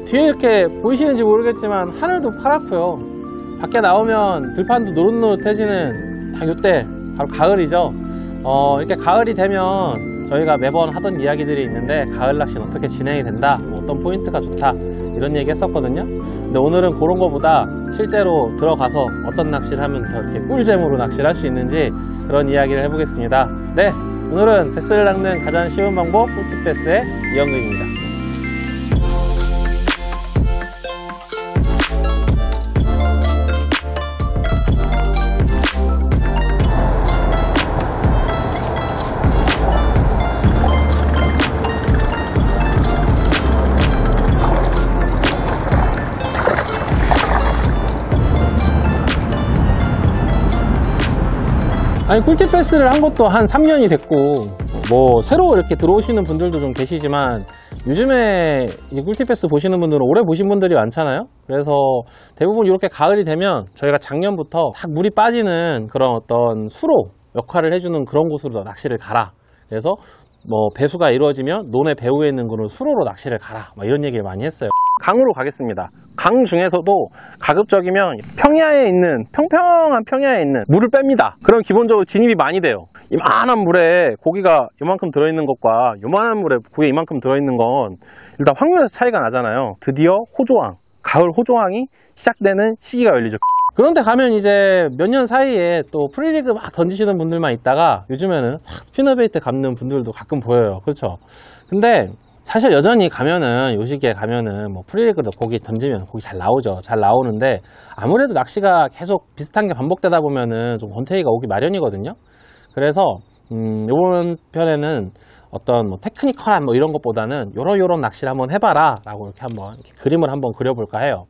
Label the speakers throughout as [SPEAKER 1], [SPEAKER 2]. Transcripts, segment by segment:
[SPEAKER 1] 뒤에 이렇게 보이시는지 모르겠지만 하늘도 파랗고요. 밖에 나오면 들판도 노릇노릇해지는 딱 이때 바로 가을이죠. 이렇게 가을이 되면 저희가 매번 하던 이야기들이 있는데 가을 낚시는 어떻게 진행이 된다, 뭐 어떤 포인트가 좋다, 이런 얘기 했었거든요. 근데 오늘은 그런 거보다 실제로 들어가서 어떤 낚시를 하면 더 이렇게 꿀잼으로 낚시를 할 수 있는지 그런 이야기를 해보겠습니다. 네, 오늘은 베스를 낚는 가장 쉬운 방법, 꿀팁베스의 이영근입니다. 아니, 꿀팁 패스를 한 것도 한 3년이 됐고, 뭐 새로 이렇게 들어오시는 분들도 좀 계시지만 요즘에 이 꿀팁 패스 보시는 분들은 오래 보신 분들이 많잖아요. 그래서 대부분 이렇게 가을이 되면 저희가 작년부터 딱 물이 빠지는 그런 어떤 수로 역할을 해주는 그런 곳으로 낚시를 가라, 그래서 뭐 배수가 이루어지면 논의 배후에 있는 그런 수로로 낚시를 가라, 막 이런 얘기를 많이 했어요. 강으로 가겠습니다. 강 중에서도 가급적이면 평야에 있는, 평평한 평야에 있는 물을 뺍니다. 그럼 기본적으로 진입이 많이 돼요. 이만한 물에 고기가 이만큼 들어있는 것과 이만한 물에 고기가 이만큼 들어있는 건 일단 확률에서 차이가 나잖아요. 드디어 호조왕, 가을 호조왕이 시작되는 시기가 열리죠. 그런데 가면 이제 몇 년 사이에 또 프리리그 막 던지시는 분들만 있다가 요즘에는 싹 스피너베이트 감는 분들도 가끔 보여요. 그렇죠? 근데 사실 여전히 가면은, 요 시기에 가면은 뭐 프리리그도 고기 던지면 고기 잘 나오죠. 잘 나오는데 아무래도 낚시가 계속 비슷한 게 반복되다 보면은 좀 권태기가 오기 마련이거든요. 그래서 이번 편에는 어떤 뭐 테크니컬한 뭐 이런 것보다는 요런 낚시를 한번 해봐라 라고 이렇게 한번 이렇게 그림을 한번 그려볼까 해요.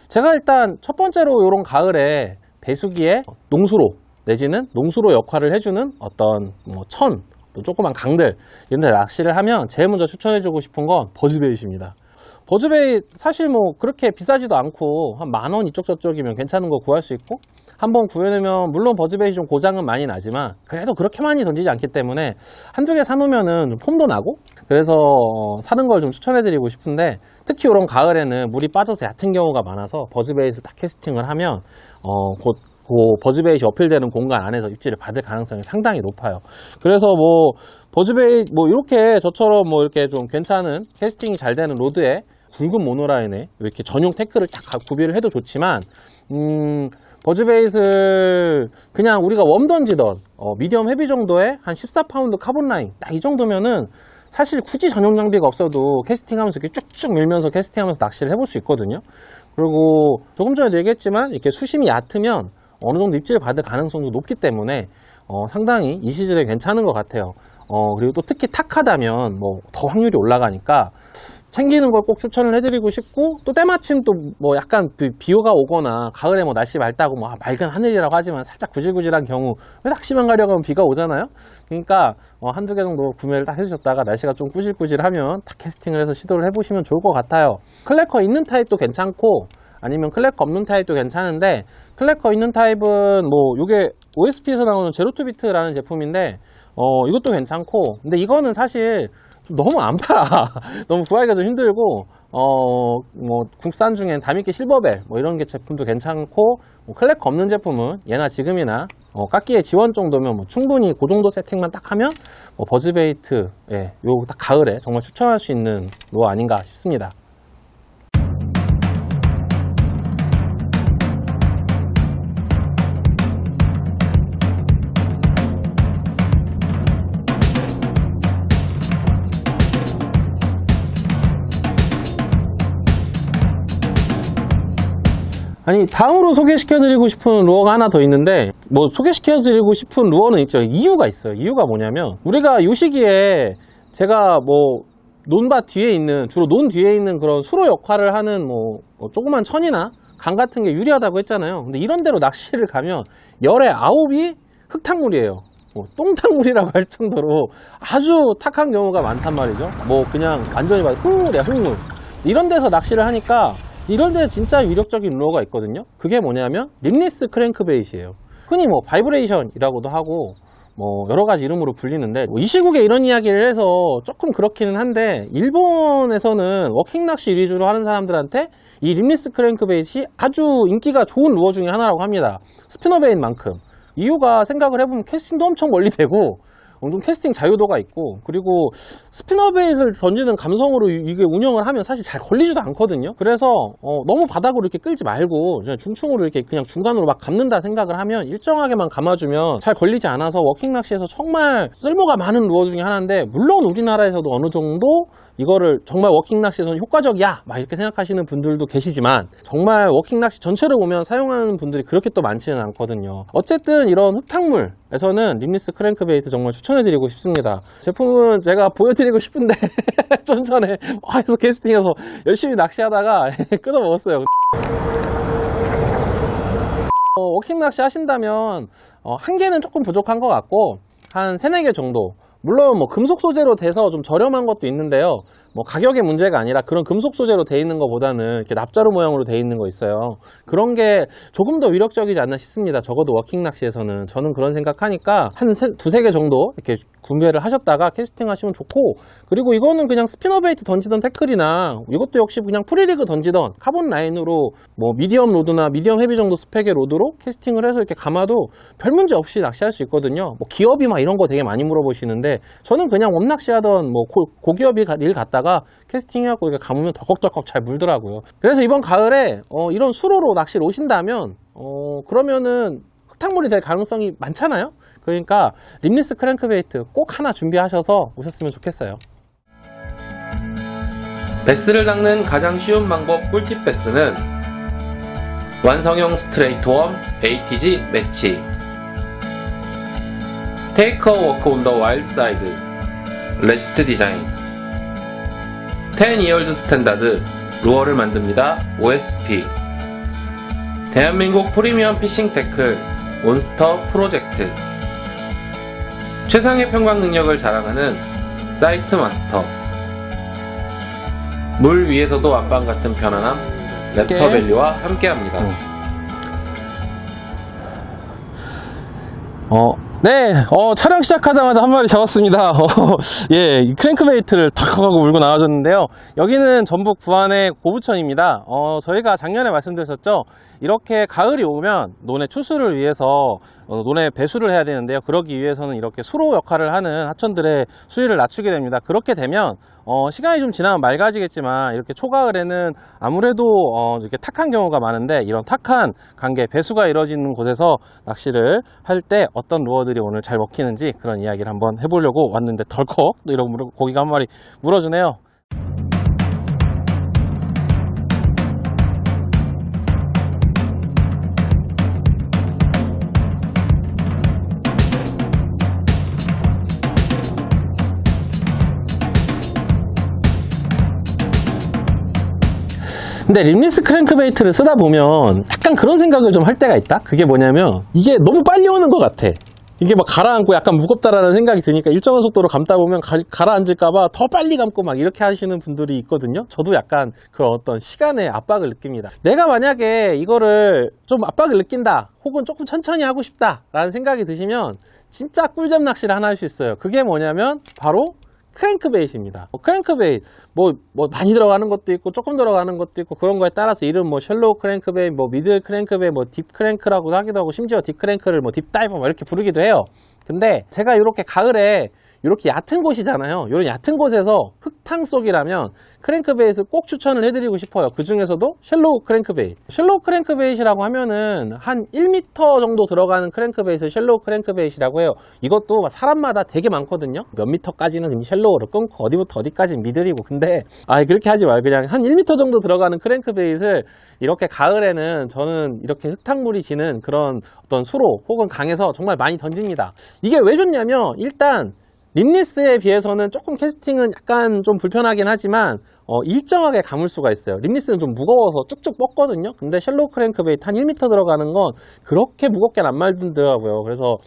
[SPEAKER 1] 제가 일단 첫 번째로 이런 가을에 배수기에 농수로 내지는 농수로 역할을 해주는 어떤 뭐 천, 또 조그만 강들 이런 데 낚시를 하면 제일 먼저 추천해주고 싶은 건 버즈베이트입니다. 버즈베이트 사실 뭐 그렇게 비싸지도 않고 한 10,000원 이쪽 저쪽이면 괜찮은 거 구할 수 있고, 한번 구해놓으면 물론 버즈베이트 좀 고장은 많이 나지만 그래도 그렇게 많이 던지지 않기 때문에 한두 개 사놓으면은 좀 폼도 나고, 그래서 사는 걸 좀 추천해드리고 싶은데, 특히 이런 가을에는 물이 빠져서 얕은 경우가 많아서 버즈베이트 딱 캐스팅을 하면 곧 그 버즈베이트 어필되는 공간 안에서 입질을 받을 가능성이 상당히 높아요. 그래서 뭐 버즈베이트 뭐 이렇게 저처럼 뭐 이렇게 좀 괜찮은 캐스팅이 잘 되는 로드에 굵은 모노라인에 이렇게 전용 태클을 딱 구비를 해도 좋지만, 버즈베이트를 그냥 우리가 웜 던지던 미디엄 헤비 정도의 한 14파운드 카본 라인 딱 이 정도면은 사실 굳이 전용 장비가 없어도 캐스팅하면서 이렇게 쭉쭉 밀면서 캐스팅하면서 낚시를 해볼 수 있거든요. 그리고 조금 전에도 얘기했지만 이렇게 수심이 얕으면 어느 정도 입질을 받을 가능성도 높기 때문에 상당히 이 시즌에 괜찮은 것 같아요. 그리고 또 특히 탁하다면 뭐 더 확률이 올라가니까 챙기는 걸 꼭 추천을 해드리고 싶고, 또 때마침 또 뭐 약간 비가 오거나 가을에 뭐 날씨 맑다고 뭐 맑은 하늘이라고 하지만 살짝 구질구질한 경우 왜 낚시만 가려고 하면 비가 오잖아요. 그러니까 한두 개 정도 구매를 딱 해주셨다가 날씨가 좀 꾸질꾸질하면 딱 캐스팅을 해서 시도를 해보시면 좋을 것 같아요. 클래커 있는 타입도 괜찮고 아니면 클래커 없는 타입도 괜찮은데, 클래커 있는 타입은 뭐 요게 OSP에서 나오는 제로투비트라는 제품인데 이것도 괜찮고, 근데 이거는 사실 너무 안 팔아. 너무 구하기가 좀 힘들고, 뭐 국산 중엔 다미키 실버벨 뭐 이런 게 제품도 괜찮고, 뭐 클래커 없는 제품은 예나 지금이나 깎기의 지원 정도면 뭐 충분히 그 정도 세팅만 딱 하면 뭐 버즈베이트, 요 딱 가을에 정말 추천할 수 있는 로 아닌가 싶습니다. 아니, 다음으로 소개시켜드리고 싶은 루어가 하나 더 있는데, 뭐 소개시켜드리고 싶은 루어는 있죠. 이유가 있어요. 이유가 뭐냐면, 우리가 이 시기에 제가 뭐 논밭 뒤에 있는, 주로 논 뒤에 있는 그런 수로 역할을 하는 뭐 조그만 천이나 강 같은 게 유리하다고 했잖아요. 근데 이런 데로 낚시를 가면 열의 9이 흙탕물이에요. 뭐 똥탕물이라고 할 정도로 아주 탁한 경우가 많단 말이죠. 뭐 그냥 완전히 막 흙물이야, 흙물. 이런 데서 낚시를 하니까 이런 데 진짜 위력적인 루어가 있거든요. 그게 뭐냐면 립리스 크랭크베이트예요. 흔히 뭐 바이브레이션이라고도 하고 뭐 여러 가지 이름으로 불리는데, 이 시국에 이런 이야기를 해서 조금 그렇기는 한데, 일본에서는 워킹 낚시 위주로 하는 사람들한테 이 립리스 크랭크베이트이 아주 인기가 좋은 루어 중에 하나라고 합니다. 스피너베이트만큼. 이유가 생각을 해보면 캐스팅도 엄청 멀리 되고 좀 캐스팅 자유도가 있고, 그리고 스피너베이트를 던지는 감성으로 이게 운영을 하면 사실 잘 걸리지도 않거든요. 그래서 너무 바닥으로 이렇게 끌지 말고 그냥 중충으로 이렇게 그냥 중간으로 막 감는다 생각을 하면, 일정하게만 감아주면 잘 걸리지 않아서 워킹 낚시에서 정말 쓸모가 많은 루어 중에 하나인데, 물론 우리나라에서도 어느 정도 이거를 정말 워킹 낚시에서는 효과적이야 막 이렇게 생각하시는 분들도 계시지만, 정말 워킹 낚시 전체를 보면 사용하는 분들이 그렇게 또 많지는 않거든요. 어쨌든 이런 흙탕물에서는 립리스 크랭크베이트 정말 추천해드리고 싶습니다. 제품은 제가 보여드리고 싶은데 좀 전에 해서 캐스팅해서 열심히 낚시하다가 끊어 먹었어요. 워킹 낚시 하신다면 한 개는 조금 부족한 것 같고, 한 3, 4개 정도, 물론 뭐 금속 소재로 돼서 좀 저렴한 것도 있는데요, 뭐 가격의 문제가 아니라 그런 금속 소재로 돼 있는 것보다는 이렇게 납자루 모양으로 돼 있는 거 있어요. 그런 게 조금 더 위력적이지 않나 싶습니다. 적어도 워킹 낚시에서는. 저는 그런 생각하니까 한 두세 개 정도 이렇게 구매를 하셨다가 캐스팅 하시면 좋고, 그리고 이거는 그냥 스피너베이트 던지던 태클이나, 이것도 역시 그냥 프리리그 던지던 카본 라인으로 뭐 미디엄 로드나 미디엄 헤비 정도 스펙의 로드로 캐스팅을 해서 이렇게 감아도 별 문제 없이 낚시할 수 있거든요. 뭐 기업이 막 이런 거 되게 많이 물어보시는데, 저는 그냥 웜낚시 하던 뭐 고기업이 일 갔다가 캐스팅해갖고 이렇게 감으면 덜컥덜컥 잘 물더라고요. 그래서 이번 가을에 이런 수로로 낚시를 오신다면 그러면은 흙탕물이 될 가능성이 많잖아요. 그러니까 립리스 크랭크베이트 꼭 하나 준비하셔서 오셨으면 좋겠어요. 베스를 낚는 가장 쉬운 방법 꿀팁 베스는 완성형 스트레이트 웜 ATG 매치, 테이크 어 워크 온 더 와일드 사이드 레지스트 디자인, 10 years 스탠다드 루어를 만듭니다. OSP, 대한민국 프리미엄 피싱 태클 몬스터 프로젝트, 최상의 평광 능력을 자랑하는 사이트 마스터, 물 위에서도 안방 같은 편안함 랩터 밸리와 함께합니다. 네, 촬영 시작하자마자 한 마리 잡았습니다. 예, 이 크랭크베이트를 탁 하고 물고 나와줬는데요. 여기는 전북 부안의 고부천입니다. 저희가 작년에 말씀드렸었죠. 이렇게 가을이 오면 논의 추수를 위해서 논의 배수를 해야 되는데요. 그러기 위해서는 이렇게 수로 역할을 하는 하천들의 수위를 낮추게 됩니다. 그렇게 되면 시간이 좀 지나면 맑아지겠지만, 이렇게 초가을에는 아무래도 이렇게 탁한 경우가 많은데, 이런 탁한 관계 배수가 이루어지는 곳에서 낚시를 할 때 어떤 루어들이 오늘 잘 먹히는지 그런 이야기를 한번 해보려고 왔는데, 덜컥 또 이런 고기가 한 마리 물어주네요. 근데 립리스 크랭크베이트를 쓰다 보면 약간 그런 생각을 좀 할 때가 있다? 그게 뭐냐면, 이게 너무 빨리 오는 것 같아. 이게 막 가라앉고 약간 무겁다라는 생각이 드니까 일정한 속도로 감다 보면 가라앉을까봐 더 빨리 감고 막 이렇게 하시는 분들이 있거든요. 저도 약간 그런 어떤 시간의 압박을 느낍니다. 내가 만약에 이거를 좀 압박을 느낀다, 혹은 조금 천천히 하고 싶다 라는 생각이 드시면 진짜 꿀잼 낚시를 하나 할 수 있어요. 그게 뭐냐면 바로 크랭크베이트입니다. 크랭크베이트 뭐 많이 들어가는 것도 있고 조금 들어가는 것도 있고, 그런 거에 따라서 이름 뭐 셜로우 크랭크베이트, 뭐 미들 크랭크베이트, 뭐 딥 크랭크라고 하기도 하고, 심지어 딥 크랭크를 뭐 딥 다이버 뭐 이렇게 부르기도 해요. 근데 제가 이렇게 가을에 이렇게 얕은 곳이잖아요. 이런 얕은 곳에서 흙탕 속이라면 크랭크베이트 꼭 추천을 해드리고 싶어요. 그 중에서도 셜로우 크랭크베이트. 셜로우 크랭크베이트라고 하면은 한 1m 정도 들어가는 크랭크베이트 셜로우 크랭크베이트라고 해요. 이것도 사람마다 되게 많거든요. 몇 미터까지는 셜로우를 끊고 어디부터 어디까지는 미들이고. 근데 그렇게 하지 말고 그냥 한 1m 정도 들어가는 크랭크베이트를 이렇게 가을에는 저는 이렇게 흙탕물이 지는 그런 어떤 수로 혹은 강에서 정말 많이 던집니다. 이게 왜 좋냐면, 일단 립리스에 비해서는 조금 캐스팅은 약간 좀 불편하긴 하지만 일정하게 감을 수가 있어요. 립리스는 좀 무거워서 쭉쭉 뻗거든요. 근데 셜로우 크랭크베이트 한 1m 들어가는 건 그렇게 무겁게는 안 말더라고요. 그래서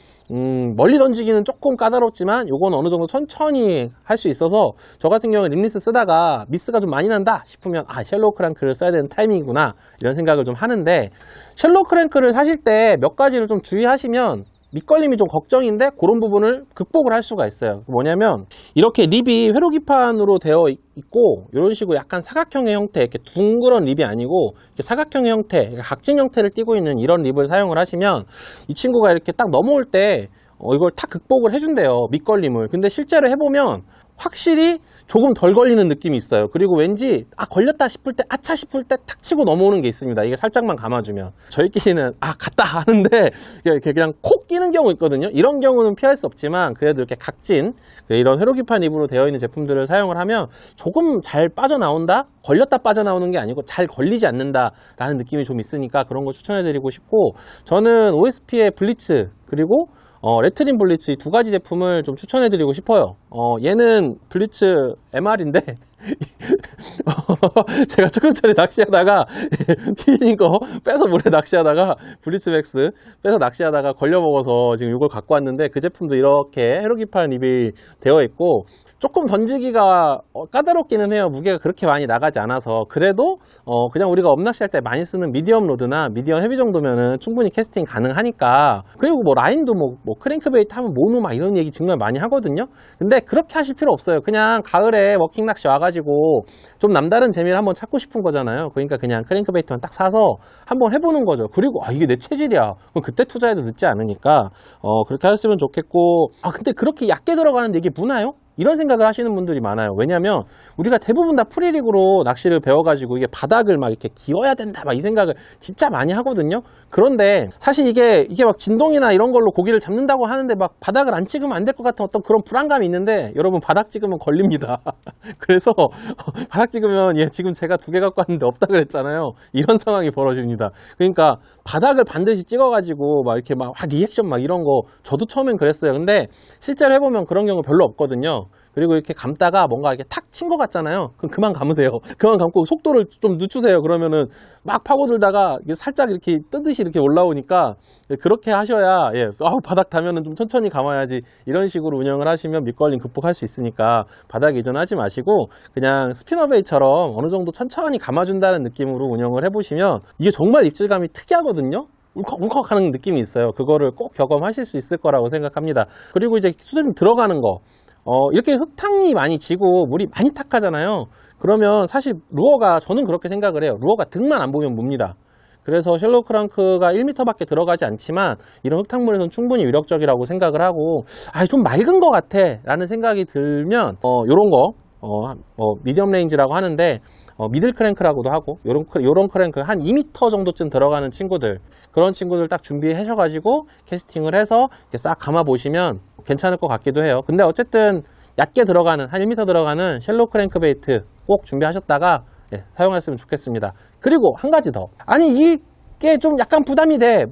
[SPEAKER 1] 멀리 던지기는 조금 까다롭지만 요건 어느 정도 천천히 할 수 있어서 저 같은 경우는 림리스 쓰다가 미스가 좀 많이 난다 싶으면 셜로우 크랭크를 써야 되는 타이밍이구나 이런 생각을 좀 하는데, 셜로우 크랭크를 사실 때 몇 가지를 좀 주의하시면 밑걸림이 좀 걱정인데 그런 부분을 극복을 할 수가 있어요. 뭐냐면 이렇게 립이 회로기판으로 되어 있고 이런 식으로 약간 사각형의 형태, 이렇게 둥그런 립이 아니고 이렇게 사각형의 형태, 각진 형태를 띠고 있는 이런 립을 사용을 하시면 이 친구가 이렇게 딱 넘어올 때 이걸 탁 극복을 해준대요, 밑걸림을. 근데 실제로 해보면 확실히 조금 덜 걸리는 느낌이 있어요. 그리고 왠지 걸렸다 싶을 때, 아차 싶을 때 탁 치고 넘어오는 게 있습니다. 이게 살짝만 감아주면. 저희끼리는 갔다 하는데 이렇게 그냥 콕 끼는 경우 있거든요. 이런 경우는 피할 수 없지만 그래도 이렇게 각진 이런 회로기판 립으로 되어 있는 제품들을 사용을 하면 조금 잘 빠져나온다? 걸렸다 빠져나오는 게 아니고 잘 걸리지 않는다 라는 느낌이 좀 있으니까 그런 거 추천해드리고 싶고, 저는 OSP의 블리츠 그리고 레트린 블리츠 이 두 가지 제품을 좀 추천해드리고 싶어요. 얘는 블리츠 MR인데 제가 조금 전에 낚시하다가 피디님 거 빼서 물에 낚시하다가 블리츠 맥스 빼서 낚시하다가 걸려먹어서 지금 이걸 갖고 왔는데, 그 제품도 이렇게 회로기판 립이 되어 있고 조금 던지기가 까다롭기는 해요. 무게가 그렇게 많이 나가지 않아서. 그래도 그냥 우리가 업낚시할 때 많이 쓰는 미디엄 로드나 미디엄 헤비 정도면은 충분히 캐스팅 가능하니까. 그리고 뭐 라인도 뭐 크랭크베이트 하면 모노 막 이런 얘기 정말 많이 하거든요. 근데 그렇게 하실 필요 없어요. 그냥 가을에 워킹 낚시 와가지고 좀 남다른 재미를 한번 찾고 싶은 거잖아요. 그러니까 그냥 크랭크베이트만 딱 사서 한번 해보는 거죠. 그리고 이게 내 체질이야, 그럼 그때 투자해도 늦지 않으니까 그렇게 하셨으면 좋겠고. 근데 그렇게 얕게 들어가는데 이게 무나요? 이런 생각을 하시는 분들이 많아요. 왜냐면 우리가 대부분 다 프리릭으로 낚시를 배워가지고 이게 바닥을 막 이렇게 기어야 된다 막 이 생각을 진짜 많이 하거든요. 그런데 사실 이게 막 진동이나 이런 걸로 고기를 잡는다고 하는데 막 바닥을 안 찍으면 안 될 것 같은 어떤 그런 불안감이 있는데, 여러분 바닥 찍으면 걸립니다. 그래서 바닥 찍으면 지금 제가 2개 갖고 왔는데 없다 그랬잖아요. 이런 상황이 벌어집니다. 그러니까 바닥을 반드시 찍어가지고 막 이렇게 막 리액션 막 이런 거, 저도 처음엔 그랬어요. 근데 실제로 해보면 그런 경우 별로 없거든요. 그리고 이렇게 감다가 뭔가 이렇게 탁 친 것 같잖아요. 그럼 그만 감으세요. 그만 감고 속도를 좀 늦추세요. 그러면은 막 파고들다가 살짝 이렇게 뜨듯이 이렇게 올라오니까, 그렇게 하셔야 바닥 닿으면은 좀 천천히 감아야지, 이런 식으로 운영을 하시면 밑걸림 극복할 수 있으니까 바닥 이전하지 마시고 그냥 스피너베이처럼 어느 정도 천천히 감아준다는 느낌으로 운영을 해보시면 이게 정말 입질감이 특이하거든요. 울컥울컥 하는 느낌이 있어요. 그거를 꼭 경험하실 수 있을 거라고 생각합니다. 그리고 이제 수심 들어가는 거, 이렇게 흙탕이 많이 지고 물이 많이 탁하잖아요. 그러면 사실 루어가, 저는 그렇게 생각을 해요. 루어가 등만 안 보면 묵니다. 그래서 셜로우 크랭크가 1m밖에 들어가지 않지만 이런 흙탕물에서는 충분히 위력적이라고 생각을 하고, 좀 맑은 것 같아 라는 생각이 들면 요런 거 미디엄 레인지라고 하는데 미들 크랭크라고도 하고, 요런 크랭크 한 2m 정도쯤 들어가는 친구들, 그런 친구들 딱 준비하셔가지고 캐스팅을 해서 이렇게 싹 감아 보시면 괜찮을 것 같기도 해요. 근데 어쨌든 얕게 들어가는 한 1m 들어가는 셜로우 크랭크베이트 꼭 준비하셨다가 사용하셨으면 좋겠습니다. 그리고 한 가지 더, 이게 좀 약간 부담이 돼.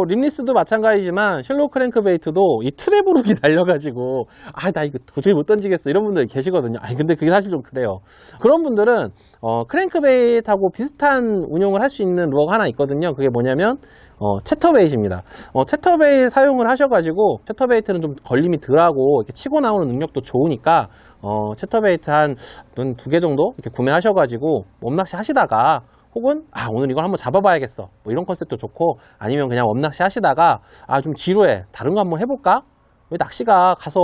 [SPEAKER 1] 림리스도 마찬가지지만 셜로우 크랭크베이트도 이 트랩으로 달려가지고 나 이거 도저히 못 던지겠어 이런 분들 계시거든요. 근데 그게 사실 좀 그래요. 그런 분들은 크랭크베이트하고 비슷한 운용을 할 수 있는 루어가 하나 있거든요. 그게 뭐냐면 채터베이트입니다. 채터베이트 사용을 하셔가지고, 채터베이트는 좀 걸림이 덜하고 이렇게 치고 나오는 능력도 좋으니까 채터베이트 한 2개 정도 이렇게 구매하셔가지고 웜낚시 하시다가, 혹은 오늘 이걸 한번 잡아봐야겠어 이런 컨셉도 좋고, 아니면 그냥 웜낚시 하시다가 좀 지루해, 다른 거 한번 해볼까? 왜 낚시가 가서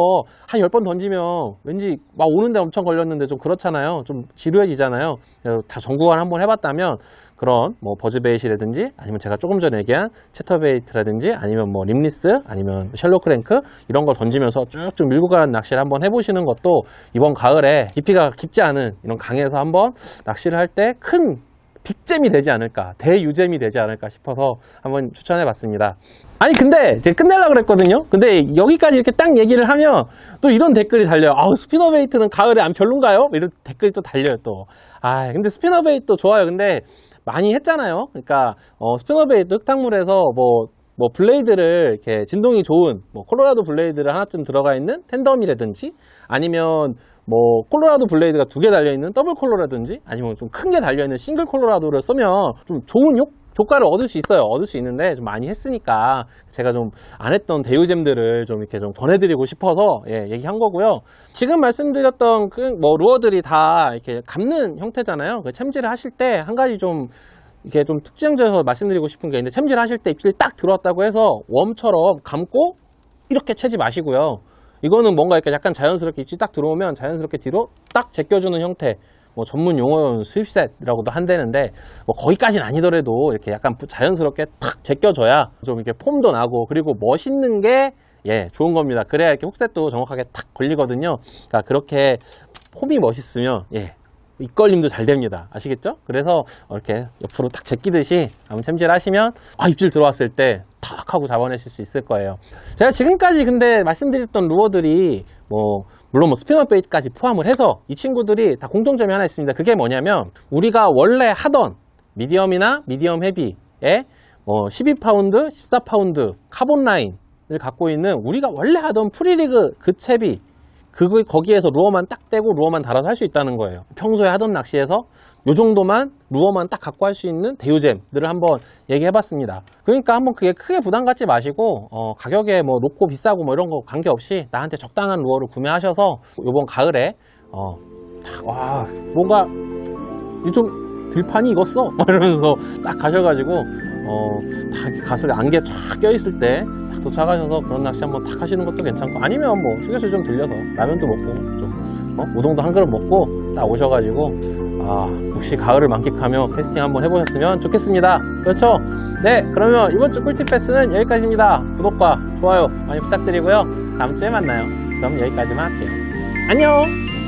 [SPEAKER 1] 한 10번 던지면 왠지 막 오는데 엄청 걸렸는데 좀 그렇잖아요. 좀 지루해지잖아요. 다 전구간 한번 해봤다면 그런 버즈베이시라든지, 아니면 제가 조금 전에 얘기한 채터베이트라든지, 아니면 림리스, 아니면 셜로우 크랭크 이런 걸 던지면서 쭉쭉 밀고 가는 낚시를 한번 해보시는 것도 이번 가을에 깊이가 깊지 않은 이런 강에서 한번 낚시를 할 때 큰 빅잼이 되지 않을까, 대유잼이 되지 않을까 싶어서 한번 추천해 봤습니다. 근데 제가 끝내려고 그랬거든요. 근데 여기까지 이렇게 딱 얘기를 하면 또 이런 댓글이 달려요. 스피너베이트는 가을에 안 별론가요? 이런 댓글이 또 달려요 또. 근데 스피너베이트도 좋아요. 근데 많이 했잖아요. 그러니까 스피너베이트 흙탕물에서 블레이드를 이렇게 진동이 좋은 콜로라도 블레이드를 하나쯤 들어가 있는 텐덤이라든지, 아니면 콜로라도 블레이드가 2개 달려있는 더블 콜로라든지, 아니면 좀 큰 게 달려있는 싱글 콜로라도를 쓰면 좀 조가를 얻을 수 있어요. 얻을 수 있는데 좀 많이 했으니까 제가 좀 안 했던 대유잼들을 좀 이렇게 좀 권해드리고 싶어서 예, 얘기한 거고요. 지금 말씀드렸던 그 뭐 루어들이 다 이렇게 감는 형태잖아요. 그 챔질을 하실 때 한 가지 좀 이렇게 좀 특징적으로 말씀드리고 싶은 게 있는데, 챔질 하실 때 입질이 딱 들어왔다고 해서 웜처럼 감고 이렇게 채지 마시고요. 이거는 뭔가 이렇게 약간 자연스럽게 입질이 딱 들어오면 자연스럽게 뒤로 딱 제껴주는 형태, 뭐 전문 용어는 스윕셋이라고도 한다는데 뭐 거기까지는 아니더라도 이렇게 약간 자연스럽게 탁 제껴줘야 좀 이렇게 폼도 나고 그리고 멋있는 게 예, 좋은 겁니다. 그래야 이렇게 훅셋도 정확하게 탁 걸리거든요. 그러니까 그렇게 폼이 멋있으면 예, 입걸림도 잘 됩니다. 아시겠죠? 그래서 이렇게 옆으로 딱 제끼듯이 한번 챔질 하시면 입질 들어왔을 때 탁 하고 잡아내실 수 있을 거예요. 제가 지금까지 근데 말씀드렸던 루어들이 물론 스피너 베이트까지 포함을 해서 이 친구들이 다 공통점이 하나 있습니다. 그게 뭐냐면 우리가 원래 하던 미디엄이나 미디엄 헤비에 12파운드, 14파운드 카본 라인을 갖고 있는 우리가 원래 하던 프리리그 그 채비, 거기에서 루어만 딱 떼고 루어만 달아서 할 수 있다는 거예요. 평소에 하던 낚시에서 요 정도만 루어만 딱 갖고 할 수 있는 대유잼들을 한번 얘기해봤습니다. 그러니까 한번 그게 크게 부담 갖지 마시고 가격에 뭐 높고 비싸고 뭐 이런 거 관계없이 나한테 적당한 루어를 구매하셔서 요번 가을에 와 뭔가 좀 들판이 익었어 이러면서 딱 가셔가지고 딱 가슬에 안개 쫙 껴있을 때 딱 도착하셔서 그런 낚시 한번 탁 하시는 것도 괜찮고, 아니면 뭐 휴게소 좀 들려서 라면도 먹고 좀 우동도 한 그릇 먹고 딱 오셔가지고 역시 가을을 만끽하며 캐스팅 한번 해보셨으면 좋겠습니다. 그렇죠? 네, 그러면 이번 주 꿀팁 패스는 여기까지입니다. 구독과 좋아요 많이 부탁드리고요. 다음 주에 만나요. 그럼 여기까지만 할게요. 안녕.